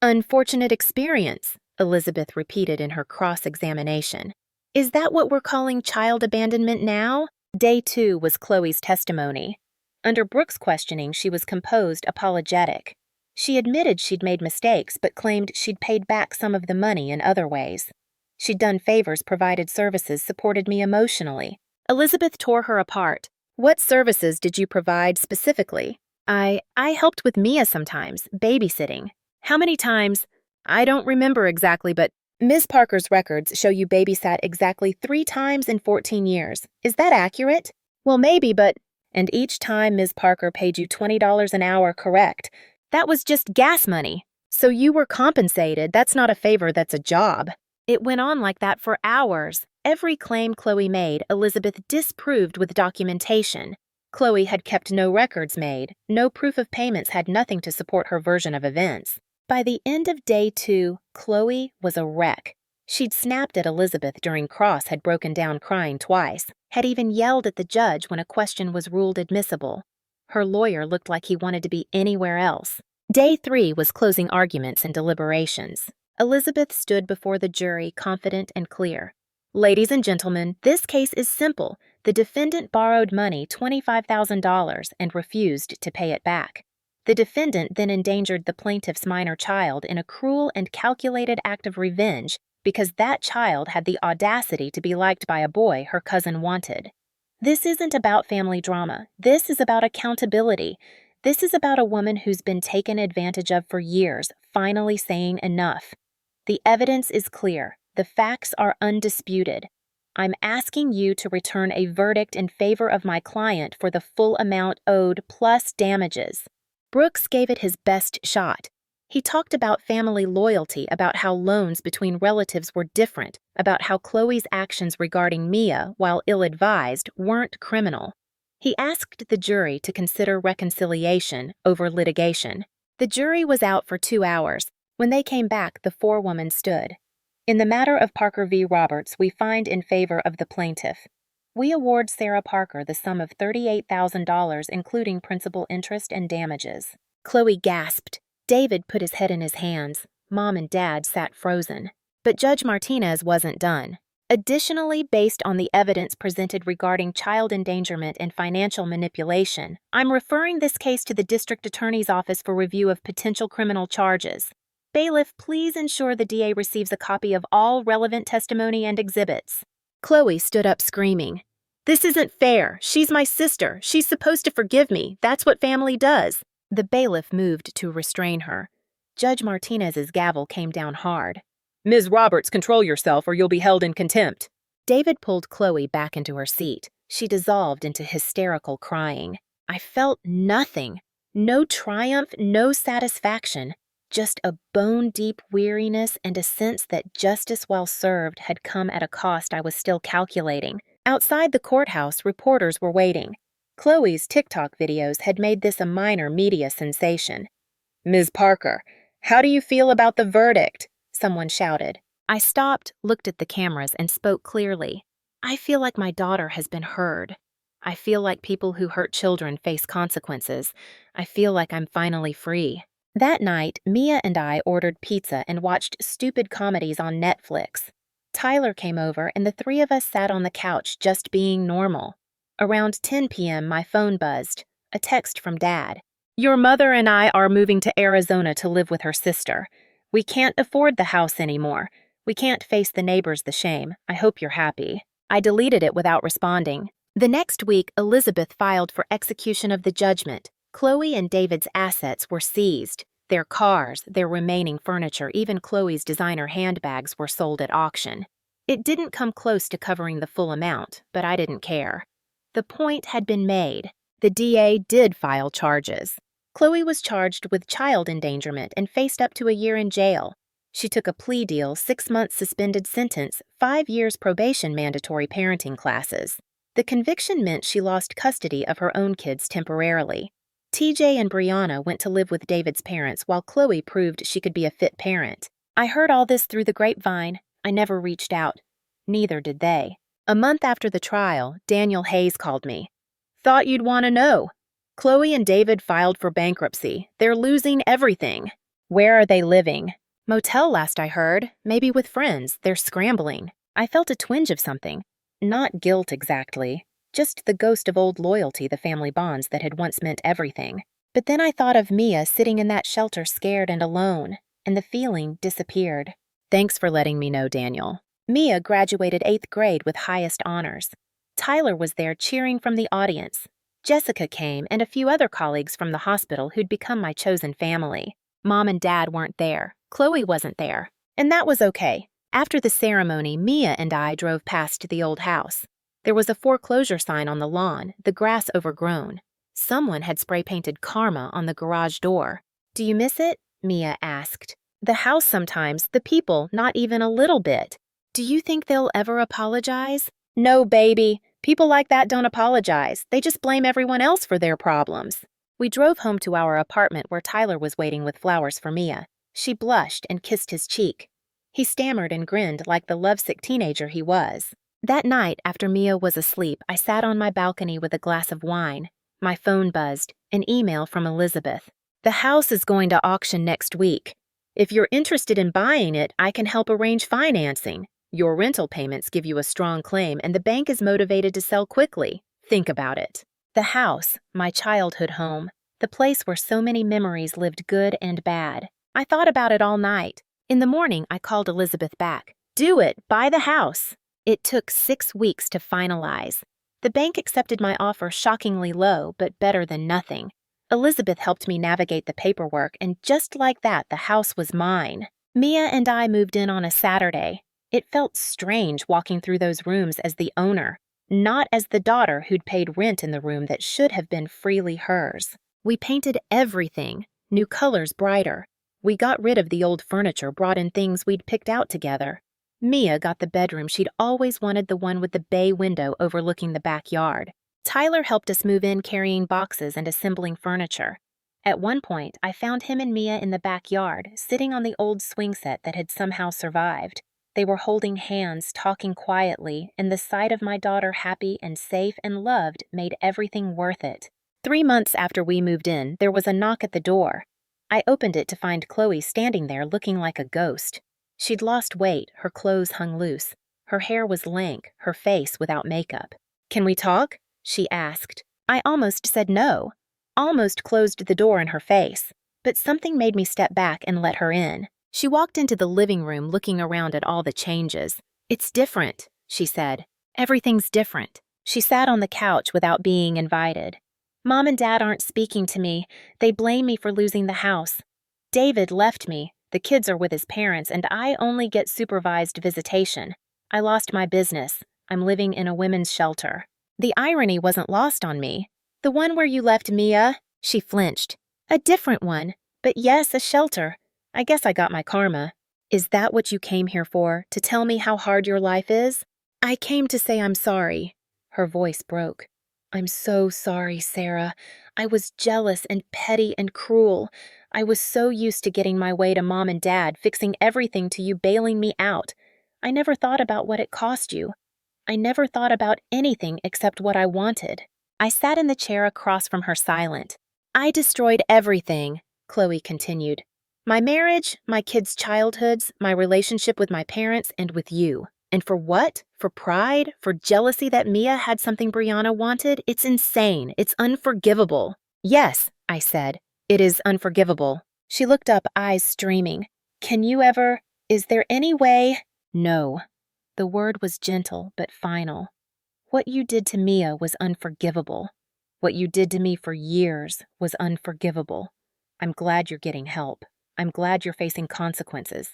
S1: "Unfortunate experience," Elizabeth repeated in her cross-examination. "Is that what we're calling child abandonment now?" Day 2 was Chloe's testimony. Under Brooks' questioning, she was composed, apologetic. She admitted she'd made mistakes, but claimed she'd paid back some of the money in other ways. She'd done favors, provided services, supported me emotionally. Elizabeth tore her apart. "What services did you provide specifically?" I helped with Mia sometimes, babysitting. "How many times?" "I don't remember exactly, but Ms. Parker's records show you babysat exactly 3 times in 14 years. Is that accurate?" "Well, maybe, but—" "And each time Ms. Parker paid you $20 an hour, correct? That was just gas money. So you were compensated. That's not a favor, that's a job." It went on like that for hours. Every claim Chloe made, Elizabeth disproved with documentation. Chloe had kept no records made. No proof of payments, had nothing to support her version of events. By the end of day 2, Chloe was a wreck. She'd snapped at Elizabeth during cross, had broken down crying twice, had even yelled at the judge when a question was ruled admissible. Her lawyer looked like he wanted to be anywhere else. Day 3 was closing arguments and deliberations. Elizabeth stood before the jury, confident and clear. "Ladies and gentlemen, this case is simple. The defendant borrowed money, $25,000, and refused to pay it back. The defendant then endangered the plaintiff's minor child in a cruel and calculated act of revenge because that child had the audacity to be liked by a boy her cousin wanted. This isn't about family drama. This is about accountability. This is about a woman who's been taken advantage of for years, finally saying enough. The evidence is clear. The facts are undisputed. I'm asking you to return a verdict in favor of my client for the full amount owed plus damages." Brooks gave it his best shot. He talked about family loyalty, about how loans between relatives were different, about how Chloe's actions regarding Mia, while ill-advised, weren't criminal. He asked the jury to consider reconciliation over litigation. The jury was out for 2 hours. When they came back, the forewoman stood. "In the matter of Parker v. Roberts, we find in favor of the plaintiff. We award Sarah Parker the sum of $38,000, including principal interest and damages." Chloe gasped. David put his head in his hands. Mom and Dad sat frozen. But Judge Martinez wasn't done. "Additionally, based on the evidence presented regarding child endangerment and financial manipulation, I'm referring this case to the District Attorney's Office for review of potential criminal charges. Bailiff, please ensure the DA receives a copy of all relevant testimony and exhibits." Chloe stood up screaming, "This isn't fair. She's my sister. She's supposed to forgive me. That's what family does." The bailiff moved to restrain her. Judge Martinez's gavel came down hard. "Ms. Roberts, control yourself or you'll be held in contempt." David pulled Chloe back into her seat. She dissolved into hysterical crying. I felt nothing. No triumph, no satisfaction. Just a bone-deep weariness and a sense that justice well served had come at a cost I was still calculating. Outside the courthouse, reporters were waiting. Chloe's TikTok videos had made this a minor media sensation. "Ms. Parker, how do you feel about the verdict?" someone shouted. I stopped, looked at the cameras, and spoke clearly. "I feel like my daughter has been heard. I feel like people who hurt children face consequences. I feel like I'm finally free." That night, Mia and I ordered pizza and watched stupid comedies on Netflix. Tyler came over and the three of us sat on the couch just being normal. Around 10 p.m., my phone buzzed. A text from Dad. "Your mother and I are moving to Arizona to live with her sister. We can't afford the house anymore. We can't face the neighbors the shame. I hope you're happy." I deleted it without responding. The next week, Elizabeth filed for execution of the judgment. Chloe and David's assets were seized. Their cars, their remaining furniture, even Chloe's designer handbags were sold at auction. It didn't come close to covering the full amount, but I didn't care. The point had been made. The DA did file charges. Chloe was charged with child endangerment and faced up to a year in jail. She took a plea deal, 6 months suspended sentence, 5 years probation mandatory parenting classes. The conviction meant she lost custody of her own kids temporarily. TJ and Brianna went to live with David's parents while Chloe proved she could be a fit parent. I heard all this through the grapevine. I never reached out. Neither did they. A month after the trial, Daniel Hayes called me. "Thought you'd want to know. Chloe and David filed for bankruptcy. They're losing everything." "Where are they living?" "Motel last I heard. Maybe with friends. They're scrambling." I felt a twinge of something. Not guilt exactly. Just the ghost of old loyalty, the family bonds that had once meant everything. But then I thought of Mia sitting in that shelter scared and alone, and the feeling disappeared. "Thanks for letting me know, Daniel." Mia graduated 8th grade with highest honors. Tyler was there cheering from the audience. Jessica came and a few other colleagues from the hospital who'd become my chosen family. Mom and Dad weren't there. Chloe wasn't there. And that was okay. After the ceremony, Mia and I drove past the old house. There was a foreclosure sign on the lawn, the grass overgrown. Someone had spray-painted Karma on the garage door. "Do you miss it?" Mia asked. "The house sometimes, the people, not even a little bit." "Do you think they'll ever apologize?" "No, baby. People like that don't apologize. They just blame everyone else for their problems." We drove home to our apartment where Tyler was waiting with flowers for Mia. She blushed and kissed his cheek. He stammered and grinned like the lovesick teenager he was. That night, after Mia was asleep, I sat on my balcony with a glass of wine. My phone buzzed. An email from Elizabeth. "The house is going to auction next week. If you're interested in buying it, I can help arrange financing. Your rental payments give you a strong claim, and the bank is motivated to sell quickly. Think about it." The house, my childhood home, the place where so many memories lived good and bad. I thought about it all night. In the morning, I called Elizabeth back. "Do it! Buy the house!" It took 6 weeks to finalize. The bank accepted my offer shockingly low, but better than nothing. Elizabeth helped me navigate the paperwork, and just like that, the house was mine. Mia and I moved in on a Saturday. It felt strange walking through those rooms as the owner, not as the daughter who'd paid rent in the room that should have been freely hers. We painted everything, new colors brighter. We got rid of the old furniture, brought in things we'd picked out together. Mia got the bedroom she'd always wanted, the one with the bay window overlooking the backyard. Tyler helped us move in carrying boxes and assembling furniture. At one point, I found him and Mia in the backyard, sitting on the old swing set that had somehow survived. They were holding hands, talking quietly, and the sight of my daughter happy and safe and loved made everything worth it. 3 months after we moved in, there was a knock at the door. I opened it to find Chloe standing there looking like a ghost. She'd lost weight, her clothes hung loose. Her hair was lank, her face without makeup. "Can we talk?" she asked. I almost said no, almost closed the door in her face, but something made me step back and let her in. She walked into the living room looking around at all the changes. "It's different," she said. "Everything's different." She sat on the couch without being invited. "Mom and Dad aren't speaking to me. They blame me for losing the house. David left me. The kids are with his parents, and I only get supervised visitation. I lost my business. I'm living in a women's shelter." The irony wasn't lost on me. "The one where you left Mia?" She flinched. "A different one. But yes, a shelter. I guess I got my karma." "Is that what you came here for, to tell me how hard your life is?" "I came to say I'm sorry." Her voice broke. "I'm so sorry, Sarah. I was jealous and petty and cruel. I was so used to getting my way to Mom and Dad, fixing everything, to you bailing me out. I never thought about what it cost you. I never thought about anything except what I wanted." I sat in the chair across from her, silent. "I destroyed everything," Chloe continued. "My marriage, my kids' childhoods, my relationship with my parents, and with you. And for what? For pride? For jealousy that Mia had something Brianna wanted? It's insane. It's unforgivable." "Yes," I said. "It is unforgivable." She looked up, eyes streaming. Is there any way?" "No." The word was gentle but final. "What you did to Mia was unforgivable. What you did to me for years was unforgivable. I'm glad you're getting help. I'm glad you're facing consequences.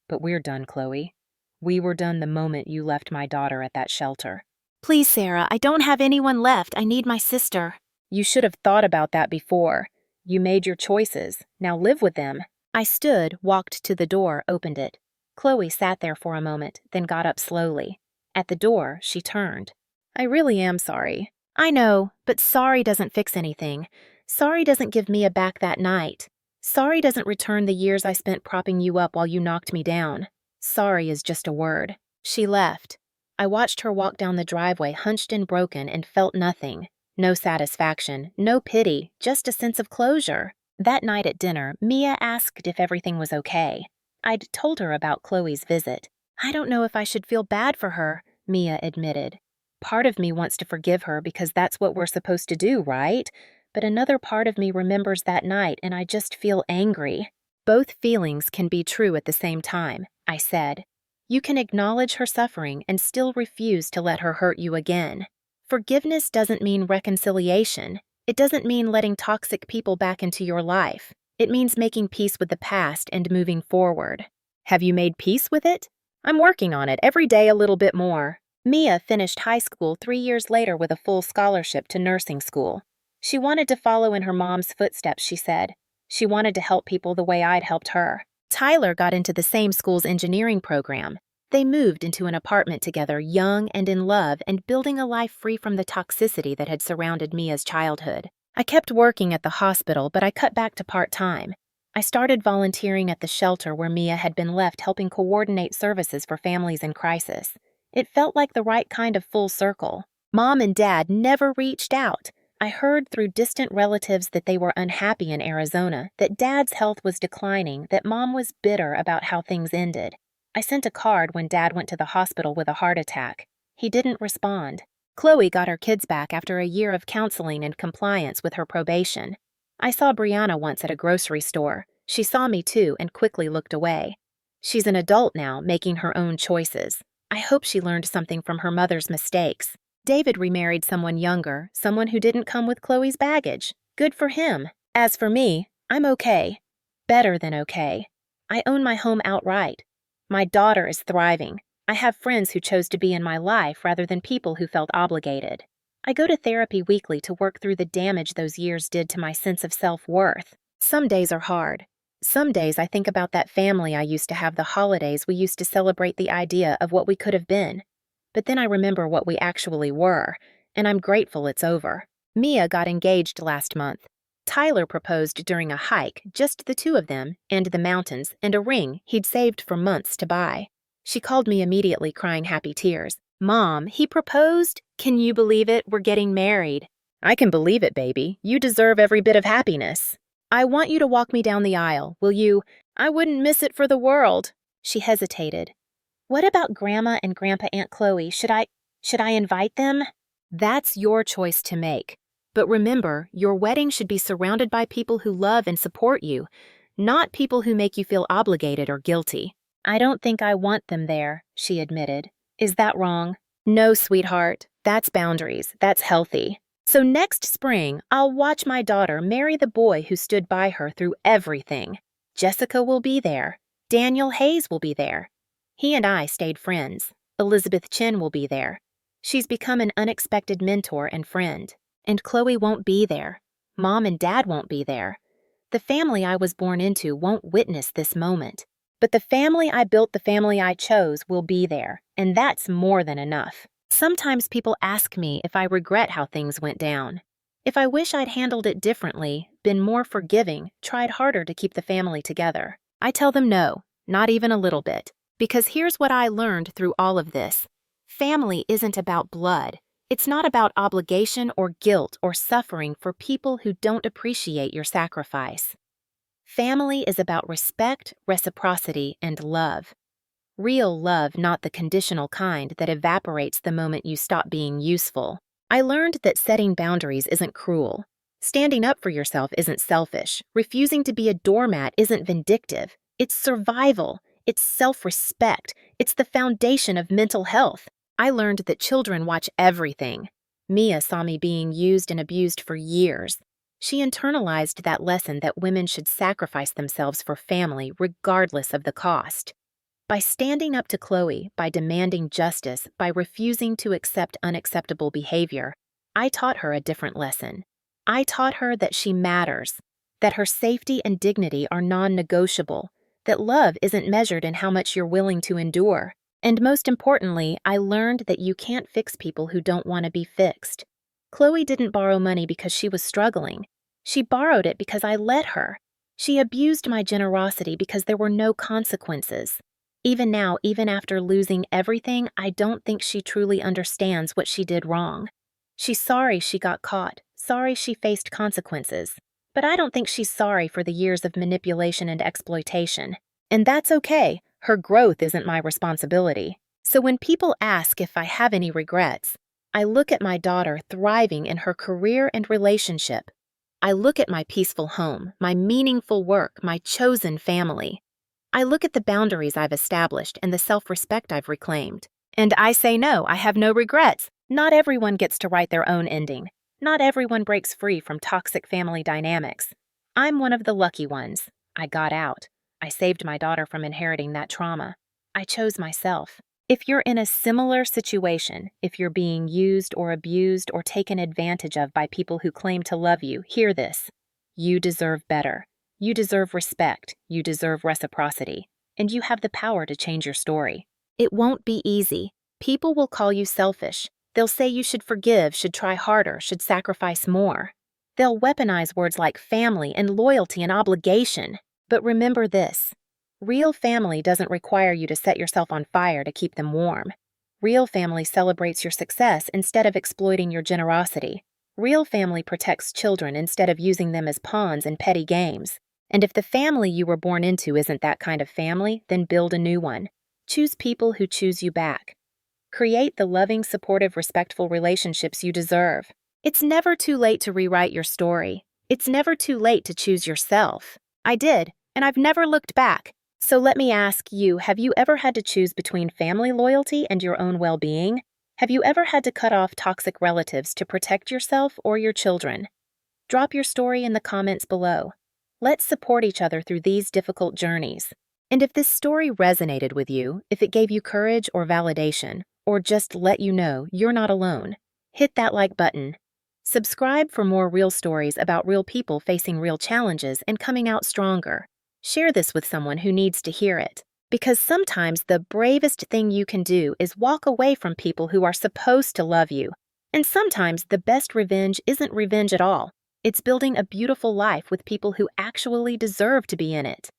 S1: But we're done, Chloe. We were done the moment you left my daughter at that shelter." "Please, Sarah, I don't have anyone left. I need my sister." "You should have thought about that before. You made your choices. Now live with them." I stood, walked to the door, opened it. Chloe sat there for a moment, then got up slowly. At the door, she turned. "I really am sorry." "I know, but sorry doesn't fix anything. Sorry doesn't give Mia back that night. Sorry doesn't return the years I spent propping you up while you knocked me down. Sorry is just a word." She left. I watched her walk down the driveway, hunched and broken, and felt nothing. No satisfaction, no pity, just a sense of closure. That night at dinner, Mia asked if everything was okay. I'd told her about Chloe's visit. "I don't know if I should feel bad for her," Mia admitted. "Part of me wants to forgive her because that's what we're supposed to do, right? But another part of me remembers that night and I just feel angry." "Both feelings can be true at the same time," I said. "You can acknowledge her suffering and still refuse to let her hurt you again. Forgiveness doesn't mean reconciliation. It doesn't mean letting toxic people back into your life. It means making peace with the past and moving forward." "Have you made peace with it?" "I'm working on it, every day a little bit more." Mia finished high school 3 years later with a full scholarship to nursing school. She wanted to follow in her mom's footsteps, she said. She wanted to help people the way I'd helped her. Tyler got into the same school's engineering program. They moved into an apartment together, young and in love, and building a life free from the toxicity that had surrounded Mia's childhood. I kept working at the hospital, but I cut back to part-time. I started volunteering at the shelter where Mia had been left, helping coordinate services for families in crisis. It felt like the right kind of full circle. Mom and Dad never reached out. I heard through distant relatives that they were unhappy in Arizona, that Dad's health was declining, that Mom was bitter about how things ended. I sent a card when Dad went to the hospital with a heart attack. He didn't respond. Chloe got her kids back after a year of counseling and compliance with her probation. I saw Brianna once at a grocery store. She saw me too and quickly looked away. She's an adult now, making her own choices. I hope she learned something from her mother's mistakes. David remarried someone younger, someone who didn't come with Chloe's baggage. Good for him. As for me, I'm okay. Better than okay. I own my home outright. My daughter is thriving. I have friends who chose to be in my life rather than people who felt obligated. I go to therapy weekly to work through the damage those years did to my sense of self-worth. Some days are hard. Some days I think about that family I used to have, the holidays we used to celebrate the idea of what we could have been. But then I remember what we actually were, and I'm grateful it's over. Mia got engaged last month. Tyler proposed during a hike, just the two of them, and the mountains, and a ring he'd saved for months to buy. She called me immediately, crying happy tears. "Mom, he proposed? Can you believe it? We're getting married." "I can believe it, baby. You deserve every bit of happiness." "I want you to walk me down the aisle, will you?" "I wouldn't miss it for the world." She hesitated. "What about Grandma and Grandpa Aunt Chloe? Should I invite them?" "That's your choice to make. But remember, your wedding should be surrounded by people who love and support you, not people who make you feel obligated or guilty." "I don't think I want them there," she admitted. "Is that wrong?" "No, sweetheart. That's boundaries. That's healthy. So next spring, I'll watch my daughter marry the boy who stood by her through everything. Jessica will be there. Daniel Hayes will be there. He and I stayed friends. Elizabeth Chin will be there. She's become an unexpected mentor and friend. And Chloe won't be there. Mom and Dad won't be there. The family I was born into won't witness this moment. But the family I built, the family I chose, will be there, and that's more than enough. Sometimes people ask me if I regret how things went down. If I wish I'd handled it differently, been more forgiving, tried harder to keep the family together. I tell them no, not even a little bit. Because here's what I learned through all of this. Family isn't about blood. It's not about obligation or guilt or suffering for people who don't appreciate your sacrifice. Family is about respect, reciprocity, and love. Real love, not the conditional kind that evaporates the moment you stop being useful. I learned that setting boundaries isn't cruel. Standing up for yourself isn't selfish. Refusing to be a doormat isn't vindictive. It's survival. It's self-respect. It's the foundation of mental health. I learned that children watch everything. Mia saw me being used and abused for years. She internalized that lesson that women should sacrifice themselves for family regardless of the cost. By standing up to Chloe, by demanding justice, by refusing to accept unacceptable behavior, I taught her a different lesson. I taught her that she matters, that her safety and dignity are non-negotiable, that love isn't measured in how much you're willing to endure. And most importantly, I learned that you can't fix people who don't want to be fixed. Chloe didn't borrow money because she was struggling. She borrowed it because I let her. She abused my generosity because there were no consequences. Even now, even after losing everything, I don't think she truly understands what she did wrong. She's sorry she got caught, sorry she faced consequences. But I don't think she's sorry for the years of manipulation and exploitation. And that's okay. Her growth isn't my responsibility. So when people ask if I have any regrets, I look at my daughter thriving in her career and relationship. I look at my peaceful home, my meaningful work, my chosen family. I look at the boundaries I've established and the self-respect I've reclaimed. And I say no, I have no regrets. Not everyone gets to write their own ending. Not everyone breaks free from toxic family dynamics. I'm one of the lucky ones. I got out. I saved my daughter from inheriting that trauma. I chose myself. If you're in a similar situation, if you're being used or abused or taken advantage of by people who claim to love you, hear this. You deserve better. You deserve respect. You deserve reciprocity. And you have the power to change your story. It won't be easy. People will call you selfish. They'll say you should forgive, should try harder, should sacrifice more. They'll weaponize words like family and loyalty and obligation. But remember this. Real family doesn't require you to set yourself on fire to keep them warm. Real family celebrates your success instead of exploiting your generosity. Real family protects children instead of using them as pawns in petty games. And if the family you were born into isn't that kind of family, then build a new one. Choose people who choose you back. Create the loving, supportive, respectful relationships you deserve. It's never too late to rewrite your story. It's never too late to choose yourself. I did, and I've never looked back. So let me ask you, have you ever had to choose between family loyalty and your own well-being? Have you ever had to cut off toxic relatives to protect yourself or your children? Drop your story in the comments below. Let's support each other through these difficult journeys. And if this story resonated with you, if it gave you courage or validation, or just let you know you're not alone, hit that like button. Subscribe for more real stories about real people facing real challenges and coming out stronger. Share this with someone who needs to hear it. Because sometimes the bravest thing you can do is walk away from people who are supposed to love you. And sometimes the best revenge isn't revenge at all. It's building a beautiful life with people who actually deserve to be in it.